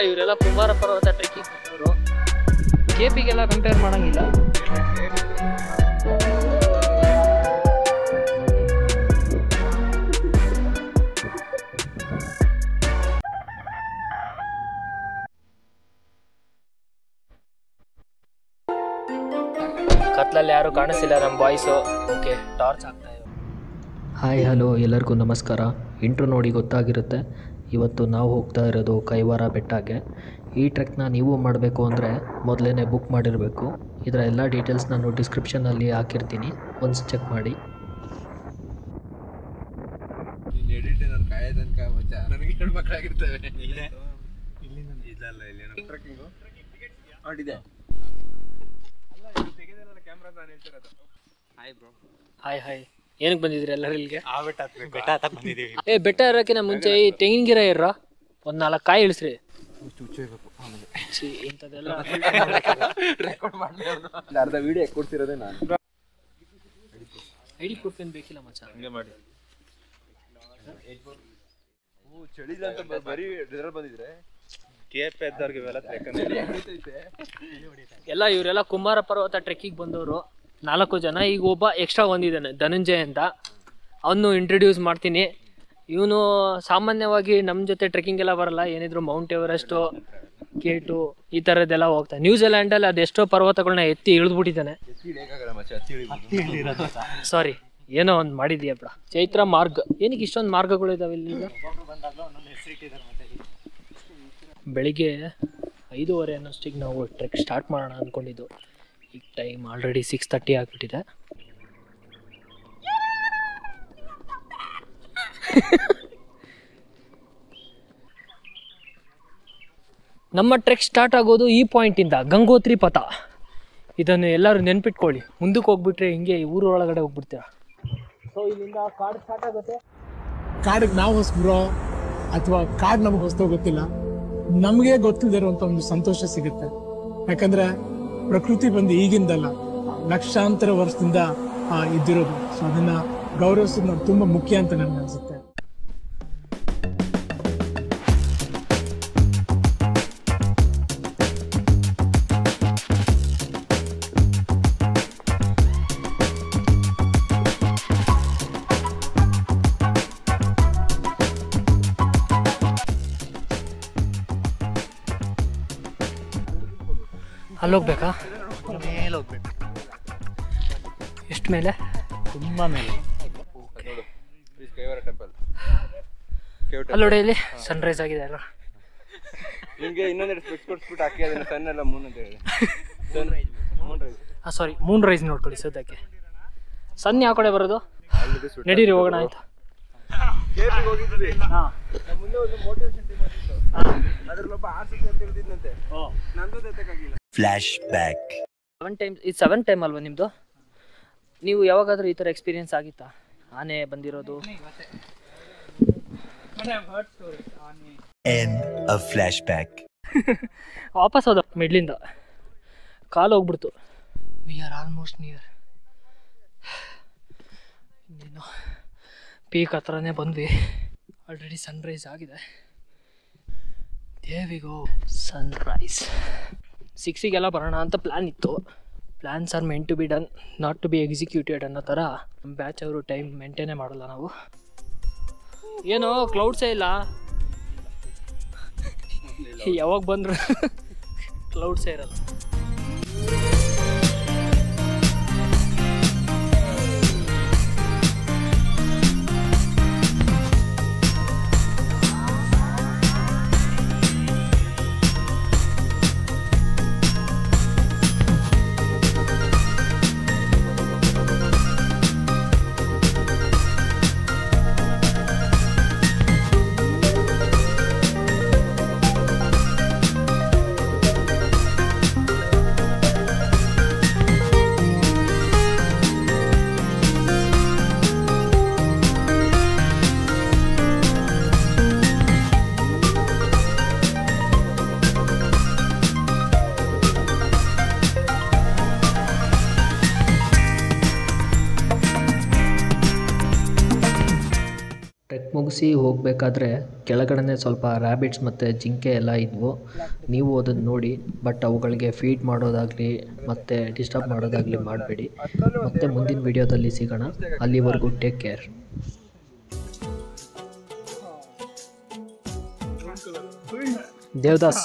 ಇವರೆಲ್ಲ ಕುಮಾರ ಪರ್ವತ ಟ್ರೆಕ್ಕಿಂಗ್ ಅವರು KPಗೆಲ್ಲ ಕಂಪೇರ್ ಮಾಡಂಗಿಲ್ಲ. ಕತ್ಲಲ್ಲಿ ಯಾರು ಕಾಣಿಸ್ತಿಲ್ಲ ನಮ್ಮ ಬಾಯ್ಸು. ಓಕೆ, ಟಾರ್ಚ್ ಆಗ್ತಾ ಇದೆ. ಹಾಯ್ ಹಲೋ ಎಲ್ಲರಿಗೂ ನಮಸ್ಕಾರ. ಇಂಟ್ರೋ ನೋಡಿ ಗೊತ್ತಾಗಿರುತ್ತೆ. ಇವತ್ತು ನಾವು ಹೋಗ್ತಾ ಇರೋದು ಕೈವಾರ ಬೆಟ್ಟಕ್ಕೆ. ಈ ಟ್ರೆಕ್ನ ನೀವು ಮಾಡಬೇಕು ಅಂದರೆ ಮೊದಲೇ ಬುಕ್ ಮಾಡಿರಬೇಕು. ಇದರ ಎಲ್ಲ ಡೀಟೇಲ್ಸ್ ನಾನು ಡಿಸ್ಕ್ರಿಪ್ಷನಲ್ಲಿ ಹಾಕಿರ್ತೀನಿ, ಒಂದು ಚೆಕ್ ಮಾಡಿ. ಹಾಯ್ ಹಾಯ್, ಏನಕ್ಕೆ ಬಂದಿದ್ರಿ ಎಲ್ಲರೂ ಇಲ್ಲಿಗೆ? ಬೆಟ್ಟ ಹತ್ತಕ್ಕೆ ಬಂದಿದ್ದೀವಿ. ಬೆಟ್ಟ ಇರೋಕ್ಕಿಂತ ಮುಂಚೆ ಈ ತೆಂಗಿನ ಗಿಡ ಇರ್ರ ಒಂದು 4 ಕಾಯಿ ಇಳಿಸ್ರಿ. ಇಂಥದ್ದೆಲ್ಲ ಅರ್ಧ ವಿಡಿಯೋ ಕೊಡ್ತಿರೋದೇ ನಾನು. ಐಡಿ ಪ್ರೂಫ್ ಏನು ಬೇಕಿಲ್ಲ ಮಚ್ಚ. ಹಂಗೆ ಮಾಡಿ. ಚಳಿ ಅಂತ ಬರೀ ಡಿಸಲ್ ಬಂದಿದ್ರೆ KP ಎದ್ದವ್ರಿಗೆ ಎಲ್ಲ ಇವರೆಲ್ಲ ಕುಮಾರ ಪರ್ವತ ಟ್ರೆಕ್ಕಿಗೆ ಬಂದವರು 4 ಜನ. ಈಗ ಒಬ್ಬ ಎಕ್ಸ್ಟ್ರಾ ಬಂದಿದ್ದಾನೆ, ಧನಂಜಯ್ ಅಂತ. ಅವನು ಇಂಟ್ರೊಡ್ಯೂಸ್ ಮಾಡ್ತೀನಿ. ಇವನು ಸಾಮಾನ್ಯವಾಗಿ ನಮ್ಮ ಜೊತೆ ಟ್ರೆಕ್ಕಿಂಗ್ ಎಲ್ಲ ಬರಲ್ಲ. ಏನಿದ್ರು ಮೌಂಟ್ ಎವರೆಸ್ಟು, K2 ಈ ಥರದ್ದೆಲ್ಲ ಹೋಗ್ತಾನೆ. ನ್ಯೂಜಿಲ್ಯಾಂಡಲ್ಲಿ ಅದೆಷ್ಟೋ ಪರ್ವತಗಳನ್ನ ಎತ್ತಿ ಇಳಿದ್ಬಿಟ್ಟಿದ್ದಾನೆ. ಸಾರಿ, ಏನೋ ಒಂದು ಮಾಡಿದ್ಯಪ್ಪ. ಚೈತ್ರ ಮಾರ್ಗ್, ಏನಕ್ಕೆ ಇಷ್ಟೊಂದು ಮಾರ್ಗಗಳು ಇದಾವೆ ಇಲ್ಲಿ? ಬೆಳಿಗ್ಗೆ 5:30 ಅನ್ನೋಷ್ಟಿಗೆ ನಾವು ಟ್ರೆಕ್ ಸ್ಟಾರ್ಟ್ ಮಾಡೋಣ ಅಂದ್ಕೊಂಡಿದ್ದು. ಈಗ ಟೈಮ್ ಆಲ್ರೆಡಿ 6:30 ಆಗಿಬಿಟ್ಟಿದೆ. ನಮ್ಮ ಟ್ರೆಕ್ ಸ್ಟಾರ್ಟ್ ಆಗೋದು ಈ ಪಾಯಿಂಟಿಂದ, ಗಂಗೋತ್ರಿ ಪಥ. ಇದನ್ನು ಎಲ್ಲರೂ ನೆನ್ಪಿಟ್ಕೊಳ್ಳಿ. ಮುಂದಕ್ಕೆ ಹೋಗ್ಬಿಟ್ರೆ ಹಿಂಗೆ ಊರೊಳಗಡೆ ಹೋಗ್ಬಿಡ್ತೀರ. ಸೊ ಇಲ್ಲಿಂದ ಕಾಡು ಸ್ಟಾರ್ಟ್ ಆಗುತ್ತೆ. ಕಾಡಿಗೆ ನಾವು ಹೊಸಬ್ರೋ ಅಥವಾ ಕಾಡು ನಮಗೆ ಹೊಸದೋ ಗೊತ್ತಿಲ್ಲ, ನಮಗೆ ಗೊತ್ತಿಲ್ಲದಿರುವಂತ ಒಂದು ಸಂತೋಷ ಸಿಗುತ್ತೆ. ಯಾಕಂದ್ರೆ ಪ್ರಕೃತಿ ಬಂದು ಈಗಿಂದಲ್ಲ, ಲಕ್ಷಾಂತರ ವರ್ಷದಿಂದ ಇದ್ದಿರೋದು. ಸೊ ಅದನ್ನ ಗೌರವಿಸೋದು ನಾವು ತುಂಬಾ ಮುಖ್ಯ ಅಂತ ನನಗೆ ಅನ್ಸುತ್ತೆ. ಅಲ್ಲೋಗ್ಬೇಕಾ? ಮೇಲೆ ಹೋಗ್ಬೇಕು. ಎಷ್ಟು ಮೇಲೆ? ತುಂಬ ಮೇಲೆ. ಕೈವಾರ ಟೆಂಪಲ್. ಅಲ್ಲೋಡಿ, ಇಲ್ಲಿ ಸನ್ರೈಸ್ ಆಗಿದೆ ಅಲ್ಲ. ನಿಮಗೆ ಇನ್ನೊಂದೆರಡು ಸ್ಪೆಕ್ಸ್ ಕೊಡ್ಸ್ಬಿಟ್ಟು ಹಾಕಿ ಅದನ್ನು ಸನ್ ಎಲ್ಲ ಮೂನ್ ಅಂತ ಹೇಳಿ. ಸಾರಿ, ಮೂನ್ ರೈಸ್ ನೋಡ್ಕೊಳ್ಳಿ ಸದ್ಯಕ್ಕೆ. ಸನ್ ಯಾವ ಕಡೆ ಬರೋದು? ನಡೀರಿ ಹೋಗೋಣ ಆಯ್ತಾ? ಮುಂದೆ ಒಂದು ಮೋಟಿವೇಶನ್ ಟೀಮ್ ಆಗಿತ್ತು, ಅದ್ರಲ್ಲೊಬ್ಬ ಆರ್ಸಿಕೆ ಅಂತ ಹೇಳಿದ್ನಂತೆ. ನಂದು ತೆತ್ತಕ್ಕಾಗಿಲ್ಲ. Flash back. 7 ಟೈಮ್ಸ್. ಇದು 7th ಟೈಮ್ ಅಲ್ವಾ ನಿಮ್ಮದು? ನೀವು ಯಾವಾಗಾದರೂ ಈ ಥರ ಎಕ್ಸ್ಪೀರಿಯನ್ಸ್ ಆಗಿತ್ತಾ? ಆನೆ ಬಂದಿರೋದು? End of flashback. ವಾಪಸ್ ಹೋದ ಮಿಡ್ಲಿಂದ, ಕಾಲು ಹೋಗ್ಬಿಡ್ತು. We are almost near. ಇನ್ನೇನು ಪೀಕ್ ಹತ್ರನೇ ಬಂದ್ವಿ. ಆಲ್ರೆಡಿ ಸನ್ರೈಸ್ ಆಗಿದೆ. There we go, sunrise. 6ಗೆಲ್ಲ ಬರೋಣ ಅಂತ ಪ್ಲ್ಯಾನ್ ಇತ್ತು. Plans are meant to be done, not to be executed ಅನ್ನೋ ಥರ ನಮ್ಮ ಬ್ಯಾಚ್ ಅವರು ಟೈಮ್ ಮೇಂಟೈನೇ ಮಾಡಲ್ಲ ನಾವು. ಏನೋ ಕ್ಲೌಡ್ಸೇ ಇಲ್ಲ, ಯಾವಾಗ ಬಂದ್ರು ಕ್ಲೌಡ್ಸೇ ಇರಲ್ಲ. ಮುಗಿಸಿ ಹೋಗಬೇಕಾದ್ರೆ ಕೆಳಗಡೆ ಸ್ವಲ್ಪ ರ್ಯಾಬಿಟ್ಸ್ ಮತ್ತು ಜಿಂಕೆ ಎಲ್ಲ ಇದ್ವು. ನೀವು ಅದನ್ನು ನೋಡಿ, ಬಟ್ ಅವುಗಳಿಗೆ ಫೀಡ್ ಮಾಡೋದಾಗಲಿ ಮತ್ತು ಡಿಸ್ಟರ್ಬ್ ಮಾಡೋದಾಗಲಿ ಮಾಡಬೇಡಿ. ಮತ್ತೆ ಮುಂದಿನ ವಿಡಿಯೋದಲ್ಲಿ ಸಿಗೋಣ. ಅಲ್ಲಿವರೆಗೂ ಟೇಕ್ ಕೇರ್. ದೇವದಾಸ್.